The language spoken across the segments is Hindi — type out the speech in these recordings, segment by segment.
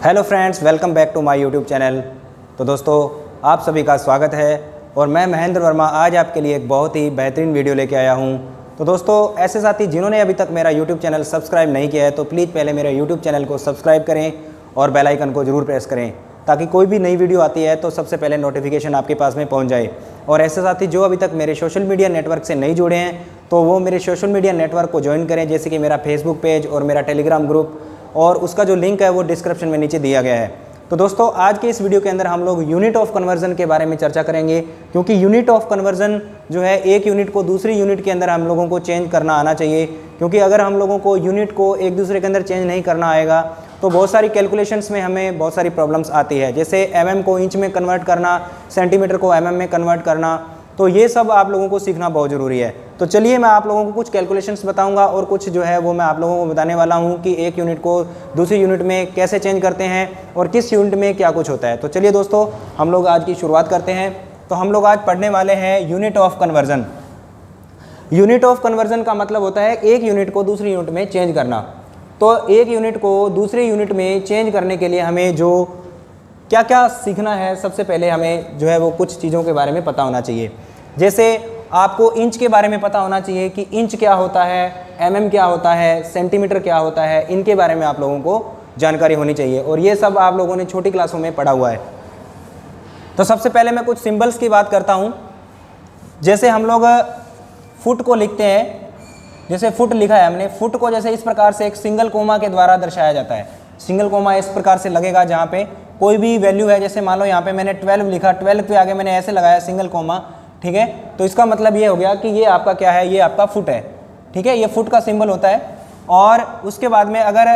Hello friends, welcome back to my YouTube channel. तो दोस्तों, आप सभी का स्वागत है और मैं महेंद्र वर्मा आज आपके लिए एक बहुत ही बेहतरीन वीडियो लेके आया हूं। तो दोस्तों, ऐसे साथी जिन्होंने अभी तक मेरा यूट्यूब चैनल सब्सक्राइब नहीं किया है तो प्लीज़ पहले मेरे यूट्यूब चैनल को सब्सक्राइब करें और बेल आइकन को ज़रूर प्रेस करें ताकि कोई भी नई वीडियो आती है तो सबसे पहले नोटिफिकेशन आपके पास में पहुँच जाए। और ऐसे साथी जो अभी तक मेरे सोशल मीडिया नेटवर्क से नहीं जुड़े हैं तो वो मेरे सोशल मीडिया नेटवर्क को ज्वाइन करें, जैसे कि मेरा फेसबुक पेज और मेरा टेलीग्राम ग्रुप, और उसका जो लिंक है वो डिस्क्रिप्शन में नीचे दिया गया है। तो दोस्तों, आज के इस वीडियो के अंदर हम लोग यूनिट ऑफ कन्वर्जन के बारे में चर्चा करेंगे, क्योंकि यूनिट ऑफ कन्वर्जन जो है एक यूनिट को दूसरी यूनिट के अंदर हम लोगों को चेंज करना आना चाहिए। क्योंकि अगर हम लोगों को यूनिट को एक दूसरे के अंदर चेंज नहीं करना आएगा तो बहुत सारी कैलकुलेशंस में हमें बहुत सारी प्रॉब्लम्स आती है, जैसे mm को इंच में कन्वर्ट करना, सेंटीमीटर को mm में कन्वर्ट करना। तो ये सब आप लोगों को सीखना बहुत ज़रूरी है। तो चलिए मैं आप लोगों को कुछ कैलकुलेशंस बताऊंगा और कुछ जो है वो मैं आप लोगों को बताने वाला हूं कि एक यूनिट को दूसरी यूनिट में कैसे चेंज करते हैं और किस यूनिट में क्या कुछ होता है। तो चलिए दोस्तों, हम लोग आज की शुरुआत करते हैं। तो हम लोग आज पढ़ने वाले हैं unit of conversion. Unit of conversion का मतलब होता है एक यूनिट को दूसरी यूनिट में चेंज करना। तो एक यूनिट को दूसरी यूनिट में चेंज करने के लिए हमें जो क्या क्या सीखना है, सबसे पहले हमें जो है वो कुछ चीज़ों के बारे में पता होना चाहिए। जैसे आपको इंच के बारे में पता होना चाहिए कि इंच क्या होता है, mm क्या होता है, सेंटीमीटर क्या होता है, इनके बारे में आप लोगों को जानकारी होनी चाहिए। और ये सब आप लोगों ने छोटी क्लासों में पढ़ा हुआ है। तो सबसे पहले मैं कुछ सिंबल्स की बात करता हूँ। जैसे हम लोग फुट को लिखते हैं, जैसे फुट लिखा है हमने, फुट को जैसे इस प्रकार से एक सिंगल कोमा के द्वारा दर्शाया जाता है। सिंगल कोमा इस प्रकार से लगेगा जहाँ पे कोई भी वैल्यू है। जैसे मान लो यहाँ पे मैंने 12 लिखा, 12 के आगे मैंने ऐसे लगाया सिंगल कोमा, ठीक है। तो इसका मतलब ये हो गया कि ये आपका क्या है, ये आपका फुट है, ठीक है। ये फुट का सिंबल होता है। और उसके बाद में अगर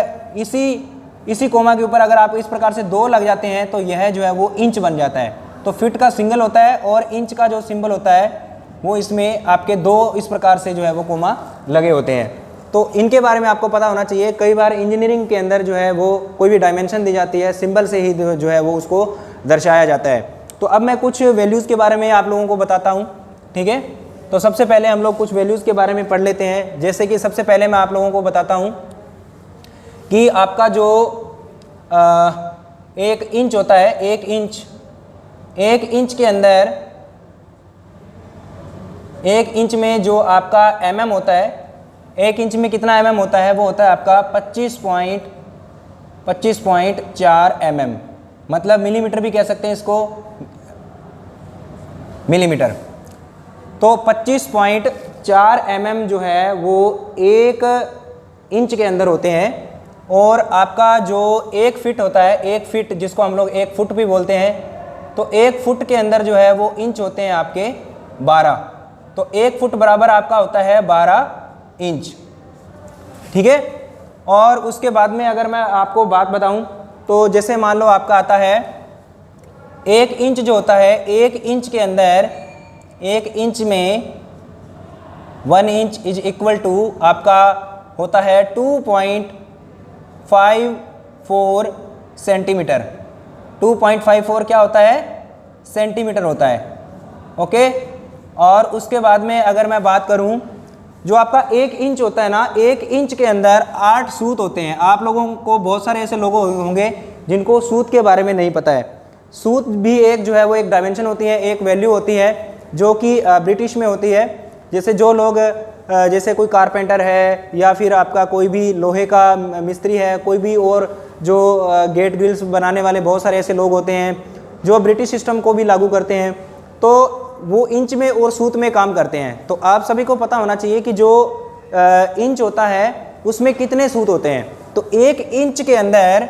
इसी कोमा के ऊपर अगर आप इस प्रकार से 2 लग जाते हैं तो यह जो है वो इंच बन जाता है। तो फिट का सिंगल होता है और इंच का जो सिंबल होता है वो इसमें आपके 2 इस प्रकार से जो है वो कोमा लगे होते हैं। तो इनके बारे में आपको पता होना चाहिए। कई बार इंजीनियरिंग के अंदर जो है वो कोई भी डायमेंशन दी जाती है, सिंबल से ही जो है वो उसको दर्शाया जाता है। तो अब मैं कुछ वैल्यूज़ के बारे में आप लोगों को बताता हूँ, ठीक है। तो सबसे पहले हम लोग कुछ वैल्यूज़ के बारे में पढ़ लेते हैं। जैसे कि सबसे पहले मैं आप लोगों को बताता हूँ कि आपका जो 1 इंच होता है, 1 इंच के अंदर 1 इंच में जो आपका mm होता है, 1 इंच में कितना mm होता है, वो होता है आपका 25.4 mm, मतलब मिलीमीटर भी कह सकते हैं इसको, मिलीमीटर। तो 25.4 mm जो है वो 1 इंच के अंदर होते हैं। और आपका जो 1 फीट होता है, 1 फीट जिसको हम लोग 1 फुट भी बोलते हैं, तो 1 फुट के अंदर जो है वो इंच होते हैं आपके 12। तो 1 फुट बराबर आपका होता है 12 इंच, ठीक है। और उसके बाद में अगर मैं आपको बात बताऊं तो जैसे मान लो आपका आता है 1 इंच जो होता है, 1 इंच के अंदर 1 इंच में 1 इंच इज इक्वल टू आपका होता है 2.54 सेंटीमीटर। 2.54 क्या होता है, सेंटीमीटर होता है, ओके। और उसके बाद में अगर मैं बात करूं, जो आपका 1 इंच होता है ना, 1 इंच के अंदर 8 सूत होते हैं। आप लोगों को बहुत सारे ऐसे लोग होंगे जिनको सूत के बारे में नहीं पता है। सूत भी एक जो है वो एक डायमेंशन होती है, एक वैल्यू होती है जो कि ब्रिटिश में होती है। जैसे जो लोग जैसे कोई कारपेंटर है या फिर आपका कोई भी लोहे का मिस्त्री है, कोई भी और जो गेट ग्रिल्स बनाने वाले बहुत सारे ऐसे लोग होते हैं जो ब्रिटिश सिस्टम को भी लागू करते हैं, तो वो इंच में और सूत में काम करते हैं। तो आप सभी को पता होना चाहिए कि जो इंच होता है उसमें कितने सूत होते हैं। तो 1 इंच के अंदर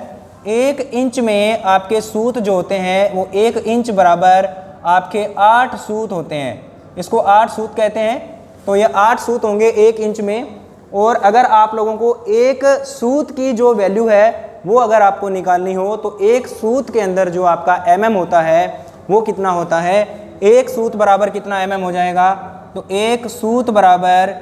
1 इंच में आपके सूत जो होते हैं वो 1 इंच बराबर आपके 8 सूत होते हैं। इसको 8 सूत कहते हैं। तो ये 8 सूत होंगे 1 इंच में। और अगर आप लोगों को एक सूत की जो वैल्यू है वो अगर आपको निकालनी हो तो 1 सूत के अंदर जो आपका mm होता है वो कितना होता है, 1 सूत बराबर कितना mm हो जाएगा। तो 1 सूत बराबर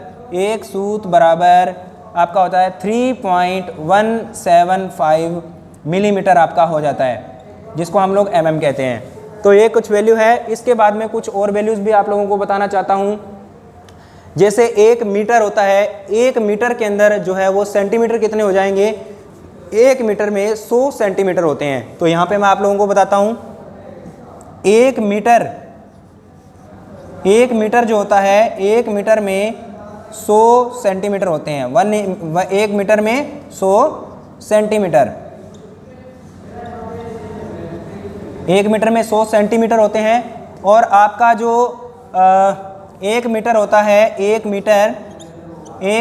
आपका होता है 3.175 मिलीमीटर आपका हो जाता है, जिसको हम लोग mm कहते हैं। तो ये कुछ वैल्यू है। इसके बाद में कुछ और वैल्यूज़ भी आप लोगों को बताना चाहता हूँ। जैसे 1 मीटर होता है, 1 मीटर के अंदर जो है वो सेंटीमीटर कितने हो जाएंगे, 1 मीटर में 100 सेंटीमीटर होते हैं। तो यहाँ पे मैं आप लोगों को बताता हूँ, 1 मीटर जो होता है, 1 मीटर में 100 सेंटीमीटर होते हैं। 1 मीटर में 100 सेंटीमीटर, 1 मीटर में 100 सेंटीमीटर होते हैं। और आपका जो 1 मीटर होता है, 1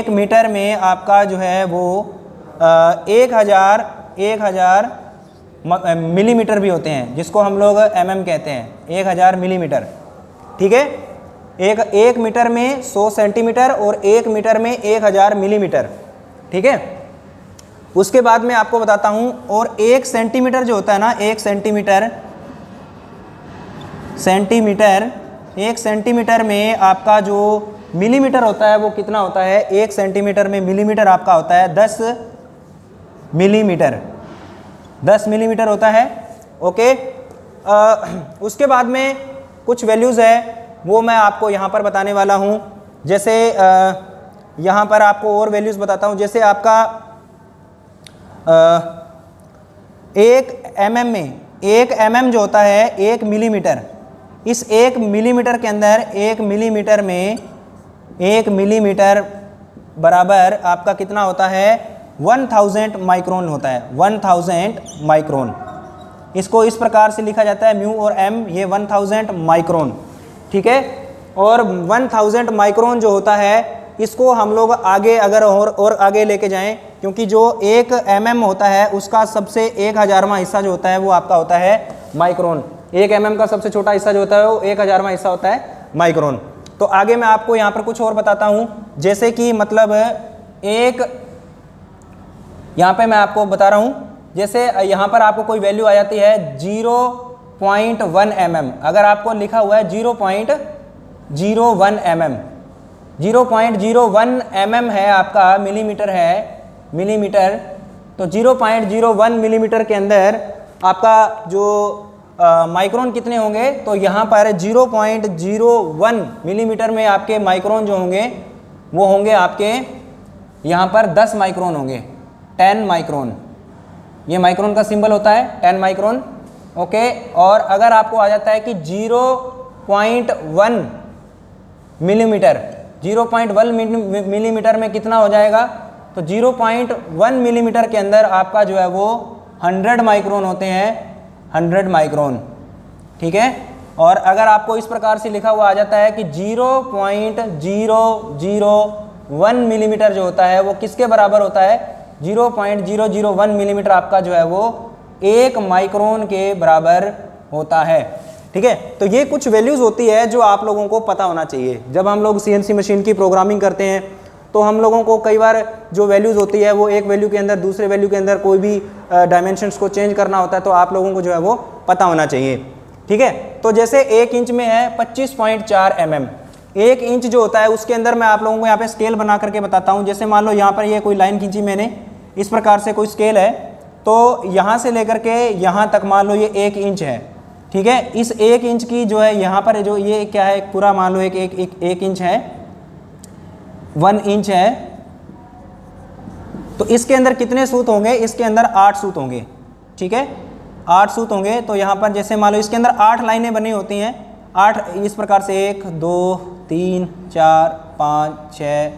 मीटर में आपका जो है वो 1000 मिलीमीटर भी होते हैं, जिसको हम लोग mm कहते हैं, 1000 मिलीमीटर। ठीक है, 1 मीटर में 100 सेंटीमीटर और 1 मीटर में 1000 मिलीमीटर। ठीक है, उसके बाद में आपको बताता हूँ, और 1 सेंटीमीटर जो होता है ना, 1 सेंटीमीटर 1 सेंटीमीटर में आपका जो मिलीमीटर होता है वो कितना होता है, 1 सेंटीमीटर में मिलीमीटर आपका होता है 10 मिलीमीटर, 10 मिलीमीटर होता है। ओके, उसके बाद में कुछ वैल्यूज़ है वो मैं आपको यहाँ पर बताने वाला हूँ। जैसे यहाँ पर आपको और वैल्यूज़ बताता हूँ। जैसे आपका 1 mm में, 1 mm जो होता है 1 मिलीमीटर, इस 1 मिलीमीटर के अंदर 1 मिलीमीटर में 1 मिलीमीटर बराबर आपका कितना होता है, 1000 माइक्रोन होता है, 1000 माइक्रोन। इसको इस प्रकार से लिखा जाता है, म्यू और एम, ये 1000 माइक्रोन। ठीक है, और 1000 माइक्रोन जो होता है इसको हम लोग आगे अगर और आगे लेके जाएं, क्योंकि जो 1 mm होता है उसका सबसे 1000वां हिस्सा जो होता है वो आपका होता है माइक्रोन। 1 mm का सबसे छोटा हिस्सा जो होता है वो 1000वां हिस्सा होता है माइक्रोन। तो आगे मैं आपको यहाँ पर कुछ और बताता हूँ, जैसे कि मतलब यहाँ पे मैं आपको बता रहा हूँ, जैसे यहाँ पर आपको कोई वैल्यू आ जाती है 0.1 mm, अगर आपको लिखा हुआ है 0.01 mm, 0.01 mm है आपका, मिलीमीटर है, मिलीमीटर। तो 0.01 मिलीमीटर के अंदर आपका जो माइक्रोन कितने होंगे, तो यहाँ पर 0.01 मिलीमीटर में आपके माइक्रोन जो होंगे वो होंगे आपके यहाँ पर 10 माइक्रोन होंगे, 10 माइक्रोन। ये माइक्रोन का सिंबल होता है 10 माइक्रोन। ओके, और अगर आपको आ जाता है कि 0.1 मिलीमीटर, 0.1 मिलीमीटर में कितना हो जाएगा, तो 0.1 मिलीमीटर के अंदर आपका जो है वो 100 माइक्रोन होते हैं, 100 माइक्रोन। ठीक है, और अगर आपको इस प्रकार से लिखा हुआ आ जाता है कि 0.001 मिलीमीटर जो होता है वो किसके बराबर होता है, 0.001 मिलीमीटर आपका जो है वो 1 माइक्रोन के बराबर होता है। ठीक है, तो ये कुछ वैल्यूज़ होती है जो आप लोगों को पता होना चाहिए। जब हम लोग CNC मशीन की प्रोग्रामिंग करते हैं तो हम लोगों को कई बार जो वैल्यूज़ होती है वो एक वैल्यू के अंदर दूसरे वैल्यू के अंदर कोई भी डायमेंशंस को चेंज करना होता है, तो आप लोगों को जो है वो पता होना चाहिए। ठीक है, तो जैसे 1 इंच में है 25.4 mm, 1 इंच जो होता है उसके अंदर मैं आप लोगों को यहाँ पे स्केल बना करके बताता हूँ। जैसे मान लो यहाँ पर ये कोई लाइन खींची मैंने, इस प्रकार से कोई स्केल है, तो यहाँ से लेकर के यहाँ तक मान लो ये 1 इंच है। ठीक है, इस 1 इंच की जो है यहाँ पर जो ये क्या है, पूरा मान लो एक इंच है, 1 इंच है, तो इसके अंदर कितने सूत होंगे, इसके अंदर 8 सूत होंगे। ठीक है, 8 सूत होंगे। तो यहाँ पर जैसे मान लो इसके अंदर 8 लाइनें बनी होती हैं, 8 इस प्रकार से 1 2 3 4 5 6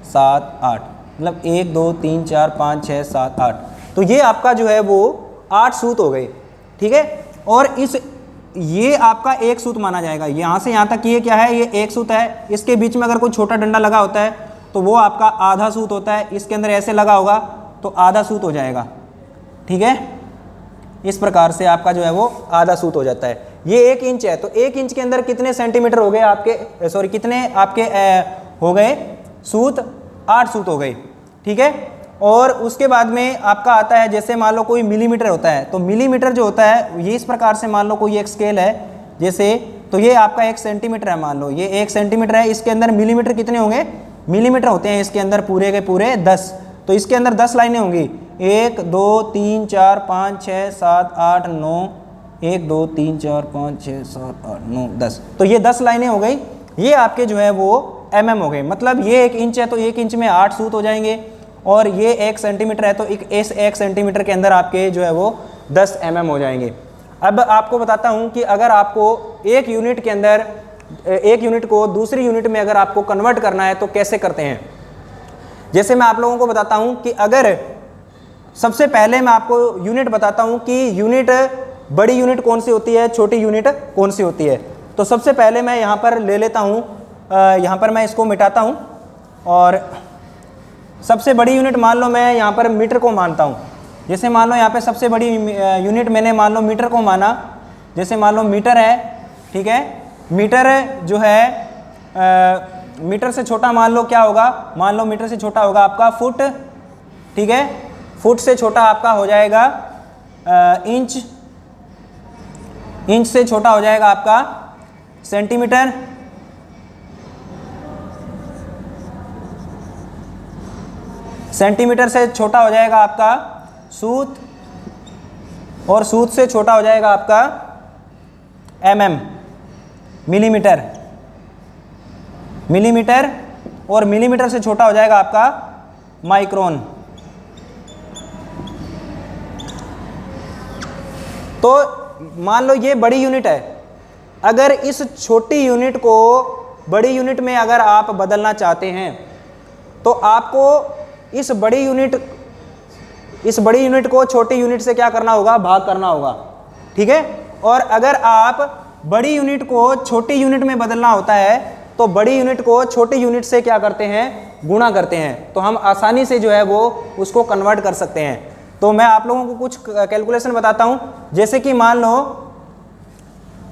7 8, मतलब 1 2 3 4 5 6 7 8, तो ये आपका जो है वो 8 सूत हो गए। ठीक है, और ये आपका 1 सूत माना जाएगा। यहाँ से यहाँ तक ये क्या है, ये 1 सूत है। इसके बीच में अगर कोई छोटा डंडा लगा होता है तो वो आपका आधा सूत होता है। इसके अंदर ऐसे लगा होगा तो आधा सूत हो जाएगा। ठीक है, इस प्रकार से आपका जो है वो आधा सूत हो जाता है। ये 1 इंच है, तो 1 इंच के अंदर कितने सेंटीमीटर हो गए आपके, सॉरी कितने आपके हो गए सूत, 8 सूत हो गए। ठीक है, और उसके बाद में आपका आता है, जैसे मान लो कोई मिलीमीटर होता है, तो मिलीमीटर जो होता है ये इस प्रकार से मान लो कोई एक स्केल है जैसे, तो ये आपका 1 सेंटीमीटर है, मान लो ये 1 सेंटीमीटर है। इसके अंदर मिलीमीटर कितने होंगे, मिलीमीटर होते हैं इसके अंदर पूरे के पूरे 10, तो इसके अंदर 10 लाइनें होंगी, 1 2 3 4 5 6 7 8 9, 1 2 3 4 5 6 7 8 9 10, तो ये 10 लाइनें हो गई। ये आपके जो है वो mm हो गए, मतलब ये 1 इंच है तो 1 इंच में 8 सूत हो जाएंगे। और ये 1 सेंटीमीटर है, तो इस 1 सेंटीमीटर के अंदर आपके जो है वो 10 mm हो जाएंगे। अब आपको बताता हूँ कि अगर आपको एक यूनिट के अंदर एक यूनिट को दूसरी यूनिट में अगर आपको कन्वर्ट करना है तो कैसे करते हैं। जैसे मैं आप लोगों को बताता हूँ कि अगर सबसे पहले मैं आपको यूनिट बताता हूँ कि यूनिट, बड़ी यूनिट कौन सी होती है, छोटी यूनिट कौन सी होती है। तो सबसे पहले मैं यहाँ पर ले लेता हूँ, यहाँ पर मैं इसको मिटाता हूँ और सबसे बड़ी यूनिट मान लो मैं यहाँ पर मीटर को मानता हूँ। जैसे मान लो यहाँ पे सबसे बड़ी यूनिट मैंने मान लो मीटर को माना, जैसे मान लो मीटर है, ठीक है। मीटर जो है मीटर से छोटा मान लो क्या होगा, मान लो मीटर से छोटा होगा आपका फुट, ठीक है। फुट से छोटा आपका हो जाएगा इंच, इंच से छोटा हो जाएगा आपका सेंटीमीटर, सेंटीमीटर से छोटा हो जाएगा आपका सूत, और सूत से छोटा हो जाएगा आपका mm, मिलीमीटर, मिलीमीटर, और मिलीमीटर से छोटा हो जाएगा आपका माइक्रोन। तो मान लो ये बड़ी यूनिट है, अगर इस छोटी यूनिट को बड़ी यूनिट में अगर आप बदलना चाहते हैं तो आपको इस बड़ी यूनिट को छोटी यूनिट से क्या करना होगा, भाग करना होगा, ठीक है। और अगर आप बड़ी यूनिट को छोटी यूनिट में बदलना होता है तो बड़ी यूनिट को छोटी यूनिट से क्या करते हैं, गुणा करते हैं। तो हम आसानी से जो है वो उसको कन्वर्ट कर सकते हैं। तो मैं आप लोगों को कुछ कैलकुलेशन बताता हूं। जैसे कि मान लो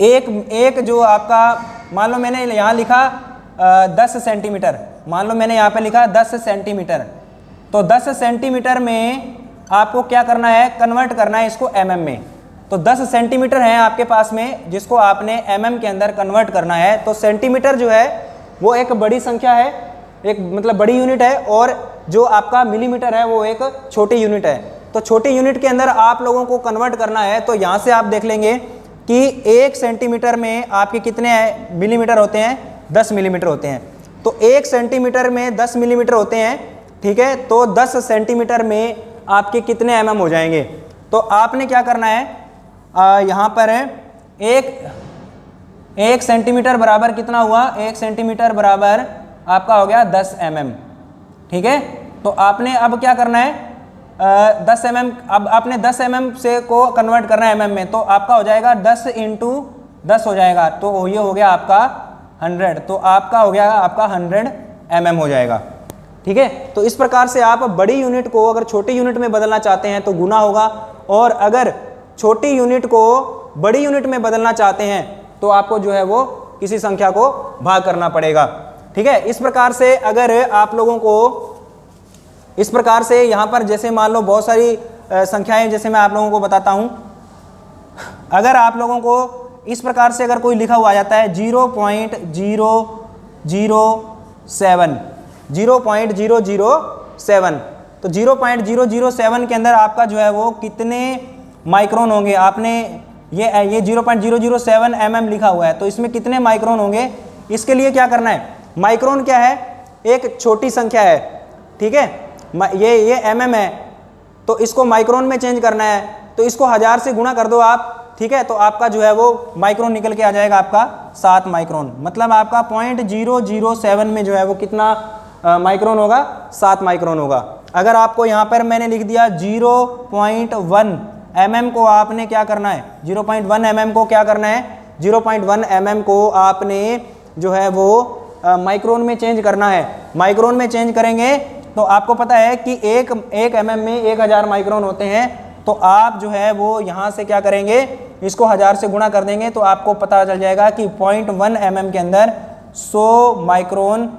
एक जो आपका, मान लो मैंने यहाँ लिखा 10 सेंटीमीटर, मान लो मैंने यहाँ पे लिखा 10 सेंटीमीटर, तो 10 सेंटीमीटर में आपको क्या करना है, कन्वर्ट करना है इसको mm में। तो 10 सेंटीमीटर है आपके पास में जिसको आपने mm के अंदर कन्वर्ट करना है। तो सेंटीमीटर जो है वो एक बड़ी संख्या है, एक मतलब बड़ी यूनिट है, और जो आपका मिलीमीटर है वो एक छोटी यूनिट है। तो छोटी यूनिट के अंदर आप लोगों को कन्वर्ट करना है। तो यहाँ से आप देख लेंगे कि 1 सेंटीमीटर में आपके कितने मिलीमीटर होते हैं, 10 मिलीमीटर होते हैं। तो 1 सेंटीमीटर में 10 मिलीमीटर होते हैं, ठीक है। तो 10 सेंटीमीटर में आपके कितने mm हो जाएंगे। तो आपने क्या करना है, यहाँ पर एक सेंटीमीटर बराबर कितना हुआ, 1 सेंटीमीटर बराबर आपका हो गया 10 mm, ठीक है। तो आपने अब क्या करना है, 10 mm, अब आपने 10 mm से को कन्वर्ट करना है mm में। तो आपका हो जाएगा 10 × 10 हो जाएगा, तो ये हो गया आपका 100। तो आपका हो गया आपका 100 mm हो जाएगा, ठीक है। तो इस प्रकार से आप बड़ी यूनिट को अगर छोटी यूनिट में बदलना चाहते हैं तो गुना होगा, और अगर छोटी यूनिट को बड़ी यूनिट में बदलना चाहते हैं तो आपको जो है वो किसी संख्या को भाग करना पड़ेगा, ठीक है। इस प्रकार से अगर आप लोगों को इस प्रकार से यहाँ पर जैसे मान लो बहुत सारी संख्याएं, जैसे मैं आप लोगों को बताता हूँ। अगर आप लोगों को इस प्रकार से अगर कोई लिखा हुआ आ जाता है 0.007, 0.007, तो 0.007 के अंदर आपका जो है वो कितने माइक्रोन होंगे। आपने ये 0.007 mm लिखा हुआ है, तो इसमें कितने माइक्रोन होंगे, इसके लिए क्या करना है। माइक्रोन क्या है, एक छोटी संख्या है, ठीक है। ये mm है, तो इसको माइक्रोन में चेंज करना है, तो इसको 1000 से गुणा कर दो आप, ठीक है। तो आपका जो है वो माइक्रोन निकल के आ जाएगा आपका 7 माइक्रोन। मतलब आपका 0.007 में जो है वो कितना माइक्रोन होगा, 7 माइक्रोन होगा। अगर आपको यहाँ पर मैंने लिख दिया 0.1 mm को आपने क्या करना है, 0.1 mm को क्या करना है, 0.1 mm को आपने जो है वो माइक्रोन में चेंज करना है। माइक्रोन में चेंज करेंगे तो आपको पता है कि एक mm में 1000 माइक्रोन होते हैं। तो आप जो है वो यहाँ से क्या करेंगे, इसको 1000 से गुणा कर देंगे, तो आपको पता चल जाएगा कि 0.1 mm के अंदर 100 माइक्रोन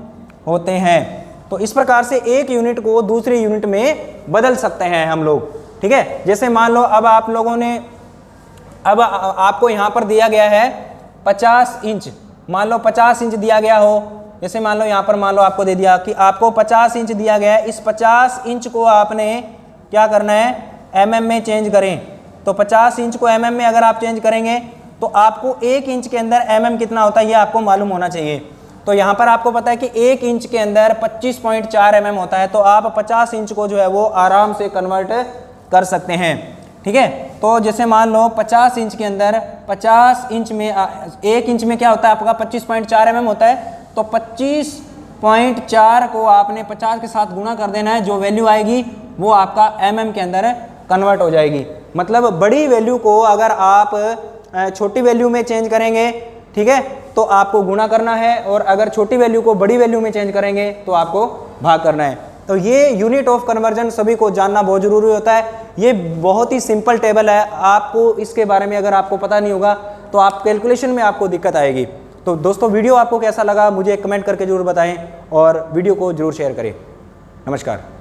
होते हैं। तो इस प्रकार से एक यूनिट को दूसरी यूनिट में बदल सकते हैं हम लोग, ठीक है। जैसे मान लो अब आप लोगों ने, अब आपको यहाँ पर दिया गया है 50 इंच, मान लो 50 इंच दिया गया हो। जैसे मान लो यहाँ पर मान लो आपको दे दिया कि आपको 50 इंच दिया गया है, इस 50 इंच को आपने क्या करना है, mm में चेंज करें। तो 50 इंच को mm में अगर आप चेंज करेंगे तो आपको 1 इंच के अंदर mm कितना होता है ये आपको मालूम होना चाहिए। तो यहाँ पर आपको पता है कि 1 इंच के अंदर 25.4 mm होता है, तो आप 50 इंच को जो है वो आराम से कन्वर्ट कर सकते हैं। ठीक है, तो जैसे मान लो 50 इंच के अंदर 50 इंच में 1 इंच में क्या होता है आपका 25.4 mm होता है, तो 25.4 को आपने 50 के साथ गुणा कर देना है, जो वैल्यू आएगी वो आपका mm के अंदर कन्वर्ट हो जाएगी। मतलब बड़ी वैल्यू को अगर आप छोटी वैल्यू में चेंज करेंगे, ठीक है, तो आपको गुणा करना है, और अगर छोटी वैल्यू को बड़ी वैल्यू में चेंज करेंगे तो आपको भाग करना है। तो ये यूनिट ऑफ कन्वर्जन सभी को जानना बहुत जरूरी होता है। ये बहुत ही सिंपल टेबल है, आपको इसके बारे में अगर आपको पता नहीं होगा तो आप कैलकुलेशन में आपको दिक्कत आएगी। तो दोस्तों वीडियो आपको कैसा लगा मुझे कमेंट करके जरूर बताएं, और वीडियो को जरूर शेयर करें। नमस्कार।